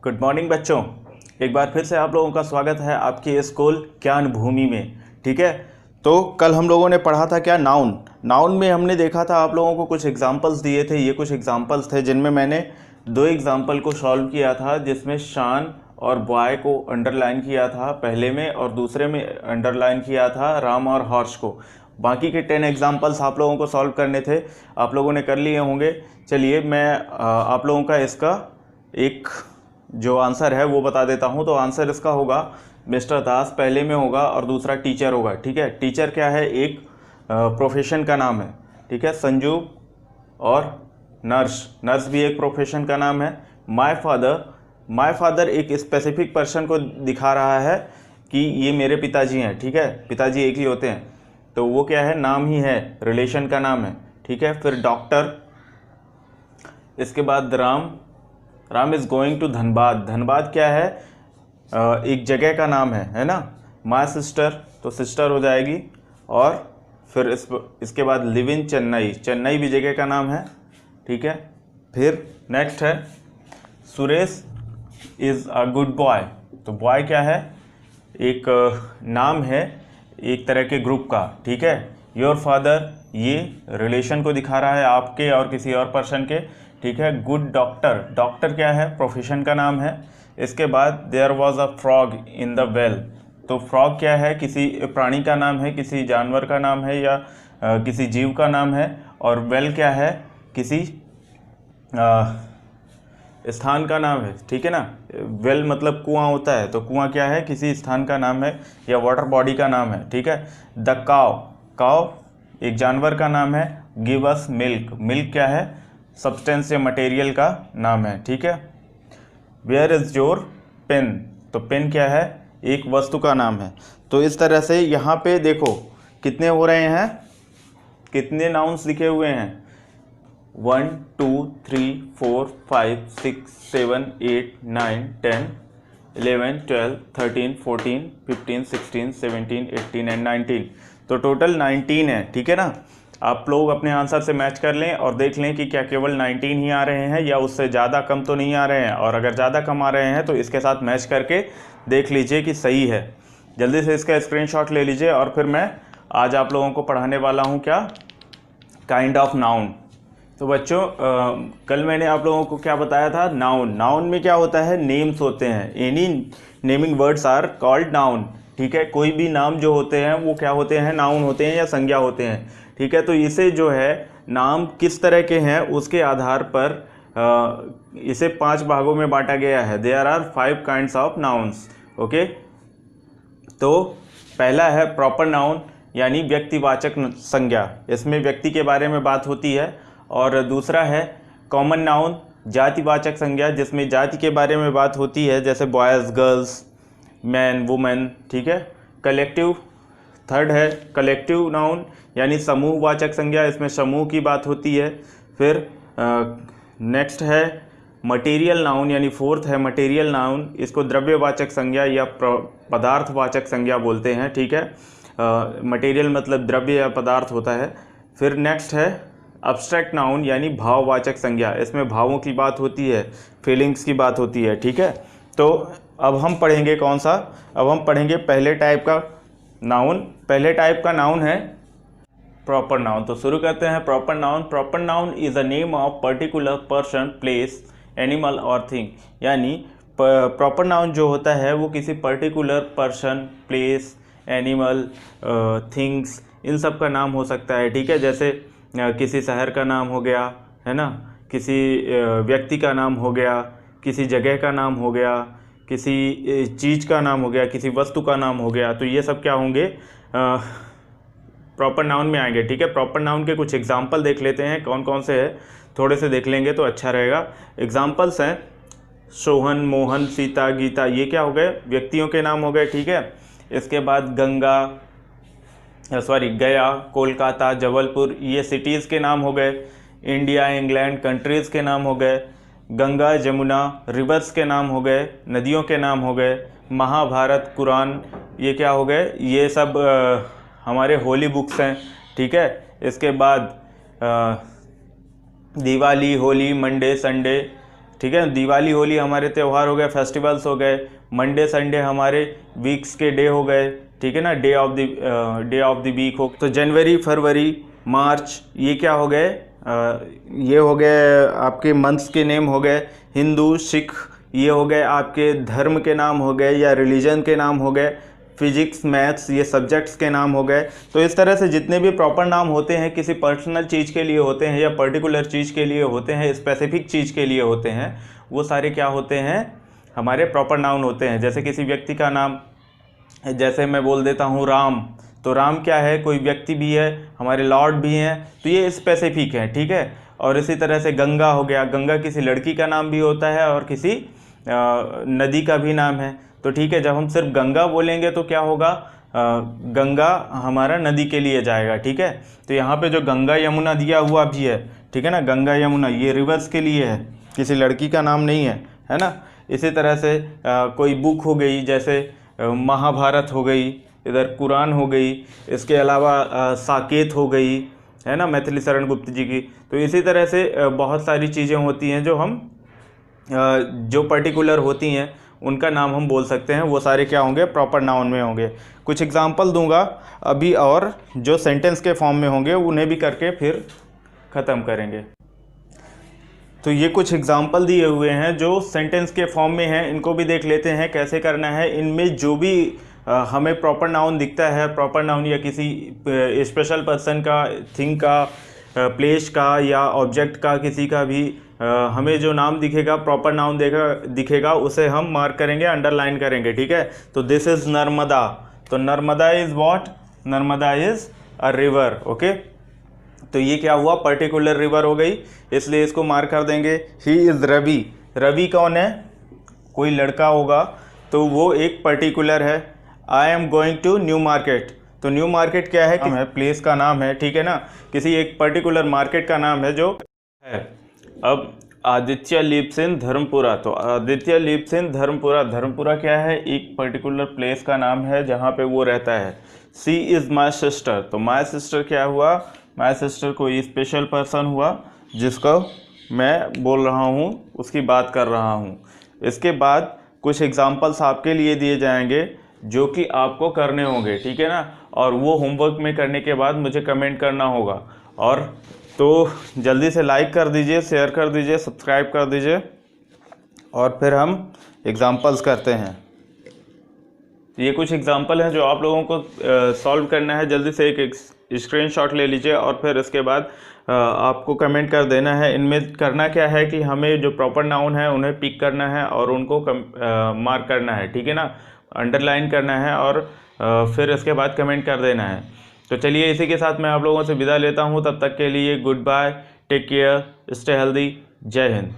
Good morning बच्चों। एक बार फिर से आप लोगों का स्वागत है आपकी स्कूल ज्ञान भूमि में। ठीक है, तो कल हम लोगों ने पढ़ा था क्या, नाउन में हमने देखा था, आप लोगों को कुछ एग्जांपल्स दिए थे। ये कुछ एग्जांपल्स थे जिनमें मैंने दो एग्जांपल को सॉल्व किया था, जिसमें शान और बॉय को अंडरलाइन किया था पहले में, और दूसरे में अंडरलाइन किया था राम और हॉर्स को। बाकी के 10 एग्जांपल्स आप लोगों को सॉल्व करने थे, आप लोगों ने कर लिए होंगे। चलिए मैं आप लोगों का इसका एक जो आंसर है वो बता देता हूँ। तो आंसर इसका होगा मिस्टर दास पहले में होगा और दूसरा टीचर होगा। ठीक है, टीचर क्या है, एक प्रोफेशन का नाम है। ठीक है, संजू और नर्स भी एक प्रोफेशन का नाम है। माय फादर एक स्पेसिफिक पर्सन को दिखा रहा है कि ये मेरे पिताजी हैं। ठीक है, पिताजी एक ही होते हैं, तो वो क्या है, नाम ही है, रिलेशन का नाम है। ठीक है, फिर डॉक्टर, इसके बाद Ram is going to Dhanbad क्या है, एक जगह का नाम है ना। माय सिस्टर, तो सिस्टर हो जाएगी। और फिर इसके बाद लिव इन चेन्नई भी जगह का नाम है। ठीक है, फिर नेक्स्ट है Suresh is a good boy. तो बॉय क्या है, एक नाम है एक तरह के ग्रुप का। ठीक है, योर फादर ये रिलेशन को दिखा रहा है, आपके और किसी और पर्सन के। ठीक है, गुड डॉक्टर क्या है, प्रोफेशन का नाम है। इसके बाद there was a frog in the well. तो फ्रॉग क्या है, किसी प्राणी का नाम है, किसी जानवर का नाम है, या किसी जीव का नाम है। और वेल क्या है, किसी स्थान का नाम है। ठीक है ना, वेल मतलब कुआं होता है, तो कुआं क्या है, किसी स्थान का नाम है या वाटर बॉडी का नाम है। ठीक है, द काव एक जानवर का नाम है। गिव अस मिल्क क्या है, सब्सटेंस या मटेरियल का नाम है। ठीक है, वेयर इज योर पेन, तो पेन क्या है, एक वस्तु का नाम है। तो इस तरह से यहाँ पे देखो कितने हो रहे हैं, कितने नाउन्स लिखे हुए हैं, 1 2 3 4 5 6 7 8 9 10 11 12 13 14 15 16 17 18 एंड 19। तो टोटल 19 है। ठीक है ना, आप लोग अपने आंसर से मैच कर लें और देख लें कि क्या केवल 19 ही आ रहे हैं या उससे ज़्यादा कम तो नहीं आ रहे हैं। और अगर ज़्यादा कम आ रहे हैं तो इसके साथ मैच करके देख लीजिए कि सही है। जल्दी से इसका स्क्रीनशॉट ले लीजिए। और फिर मैं आज आप लोगों को पढ़ाने वाला हूँ क्या, काइंड ऑफ नाउन। तो बच्चों कल मैंने आप लोगों को क्या बताया था, नाउन में क्या होता है, नेम्स होते हैं। Any naming words are called noun. ठीक है, कोई भी नाम जो होते हैं वो क्या होते हैं, नाउन होते हैं या संज्ञा होते हैं। ठीक है, तो इसे जो है नाम किस तरह के हैं उसके आधार पर इसे 5 भागों में बांटा गया है। There are 5 kinds of nouns. Okay, तो पहला है प्रॉपर नाउन यानी व्यक्तिवाचक संज्ञा, इसमें व्यक्ति के बारे में बात होती है। और दूसरा है कॉमन नाउन जातिवाचक संज्ञा, जिसमें जाति के बारे में बात होती है, जैसे बॉयज़ गर्ल्स, मैन वुमेन। ठीक है, कलेक्टिव थर्ड है कलेक्टिव नाउन यानी समूहवाचक संज्ञा, इसमें समूह की बात होती है। फिर नेक्स्ट है मटेरियल नाउन यानी फोर्थ है मटेरियल नाउन, इसको द्रव्यवाचक संज्ञा या पदार्थवाचक संज्ञा बोलते हैं। ठीक है, मटेरियल मतलब द्रव्य या पदार्थ होता है। फिर नेक्स्ट है अब्स्ट्रैक्ट नाउन यानी भाववाचक संज्ञा, इसमें भावों की बात होती है, फीलिंग्स की बात होती है। ठीक है, तो अब हम पढ़ेंगे कौन सा, अब हम पढ़ेंगे पहले टाइप का नाउन। पहले टाइप का नाउन है प्रॉपर नाउन। तो शुरू करते हैं proper noun is a name of particular person, place, animal और थिंग। यानी प्रॉपर नाउन जो होता है वो किसी particular person, place, animal, things, इन सब का नाम हो सकता है। ठीक है, जैसे किसी शहर का नाम हो गया, है ना, किसी व्यक्ति का नाम हो गया, किसी जगह का नाम हो गया, किसी चीज़ का नाम हो गया, किसी वस्तु का नाम हो गया। तो ये सब क्या होंगे, प्रॉपर नाउन में आएंगे। ठीक है, प्रॉपर नाउन के कुछ एग्जांपल देख लेते हैं कौन कौन से हैं, थोड़े से देख लेंगे तो अच्छा रहेगा। एग्जांपल्स हैं सोहन, मोहन, सीता, गीता, ये क्या हो गए, व्यक्तियों के नाम हो गए। ठीक है, इसके बाद गया, कोलकाता, जबलपुर, ये सिटीज़ के नाम हो गए। इंडिया, इंग्लैंड, कंट्रीज़ के नाम हो गए। गंगा, जमुना, रिवर्स के नाम हो गए, नदियों के नाम हो गए। महाभारत, कुरान, ये क्या हो गए, ये सब हमारे होली बुक्स हैं। ठीक है, इसके बाद दिवाली, होली, मंडे, संडे, ठीक है। दिवाली होली हमारे त्यौहार हो गए, फेस्टिवल्स हो गए। मंडे संडे हमारे वीक्स के डे हो गए, ठीक है ना, डे ऑफ द वीक हो। तो जनवरी फरवरी मार्च ये क्या हो गए, ये हो गए आपके मंथ्स के नेम हो गए। हिंदू सिख ये हो गए आपके धर्म के नाम हो गए या रिलीजन के नाम हो गए। फिजिक्स मैथ्स ये सब्जेक्ट्स के नाम हो गए। तो इस तरह से जितने भी प्रॉपर नाम होते हैं किसी पर्सनल चीज़ के लिए होते हैं या पर्टिकुलर चीज़ के लिए होते हैं, स्पेसिफिक चीज़ के लिए होते हैं, वो सारे क्या होते हैं, हमारे प्रॉपर नाउन होते हैं। जैसे किसी व्यक्ति का नाम, जैसे मैं बोल देता हूँ राम, तो राम क्या है, कोई व्यक्ति भी है, हमारे लॉर्ड भी हैं, तो ये स्पेसिफिक है, ठीक है। और इसी तरह से गंगा हो गया, गंगा किसी लड़की का नाम भी होता है और किसी नदी का भी नाम है। तो ठीक है, जब हम सिर्फ गंगा बोलेंगे तो क्या होगा, गंगा हमारा नदी के लिए जाएगा, ठीक है। तो यहाँ पे जो गंगा यमुना दिया हुआ भी है, ठीक है ना, गंगा यमुना ये रिवर्स के लिए है, किसी लड़की का नाम नहीं है ना। इसी तरह से कोई बुक हो गई, जैसे महाभारत हो गई, इधर कुरान हो गई, इसके अलावा साकेत हो गई, है ना, मैथिली शरण गुप्त जी की। तो इसी तरह से बहुत सारी चीज़ें होती हैं जो हम जो पर्टिकुलर होती हैं उनका नाम हम बोल सकते हैं, वो सारे क्या होंगे, प्रॉपर नाउन में होंगे। कुछ एग्जांपल दूंगा अभी और जो सेंटेंस के फॉर्म में होंगे उन्हें भी करके फिर ख़त्म करेंगे। तो ये कुछ एग्जांपल दिए हुए हैं जो सेंटेंस के फॉर्म में हैं, इनको भी देख लेते हैं कैसे करना है। इनमें जो भी हमें प्रॉपर नाउन दिखता है, प्रॉपर नाउन या किसी स्पेशल पर्सन का, थिंग का, प्लेस का या ऑब्जेक्ट का, किसी का भी हमें जो नाम दिखेगा, प्रॉपर नाउन दिखेगा, उसे हम मार्क करेंगे, अंडरलाइन करेंगे, ठीक है। तो दिस इज़ नर्मदा, तो Narmada is what, Narmada is a river, okay. तो ये क्या हुआ, पर्टिकुलर रिवर हो गई, इसलिए इसको मार्क कर देंगे। ही इज़ रवि, रवि कौन है, कोई लड़का होगा, तो वो एक पर्टिकुलर है। I am going to new market, तो न्यू मार्केट क्या है, नाम है, प्लेस का नाम है, ठीक है ना, किसी एक पर्टिकुलर मार्केट का नाम है जो है। अब आदित्य लिव्स इन धर्मपुरा, तो आदित्य लिव्स इन धर्मपुरा, धर्मपुरा क्या है, एक पर्टिकुलर प्लेस का नाम है जहाँ पे वो रहता है। सी इज़ माई सिस्टर, तो माई सिस्टर क्या हुआ, माई सिस्टर कोई स्पेशल पर्सन हुआ जिसको मैं बोल रहा हूँ, उसकी बात कर रहा हूँ। इसके बाद कुछ एग्जाम्पल्स आपके लिए दिए जाएंगे जो कि आपको करने होंगे, ठीक है ना, और वो होमवर्क में करने के बाद मुझे कमेंट करना होगा। और तो जल्दी से लाइक कर दीजिए, शेयर कर दीजिए, सब्सक्राइब कर दीजिए, और फिर हम एग्जाम्पल्स करते हैं। ये कुछ एग्जाम्पल हैं जो आप लोगों को सॉल्व करना है। जल्दी से एक स्क्रीनशॉट ले लीजिए और फिर इसके बाद आपको कमेंट कर देना है। इनमें करना क्या है कि हमें जो प्रॉपर नाउन है उन्हें पिक करना है और उनको मार्क करना है, ठीक है ना, अंडरलाइन करना है, और फिर इसके बाद कमेंट कर देना है। तो चलिए, इसी के साथ मैं आप लोगों से विदा लेता हूँ। तब तक के लिए good bye, take care, stay healthy, Jai Hind.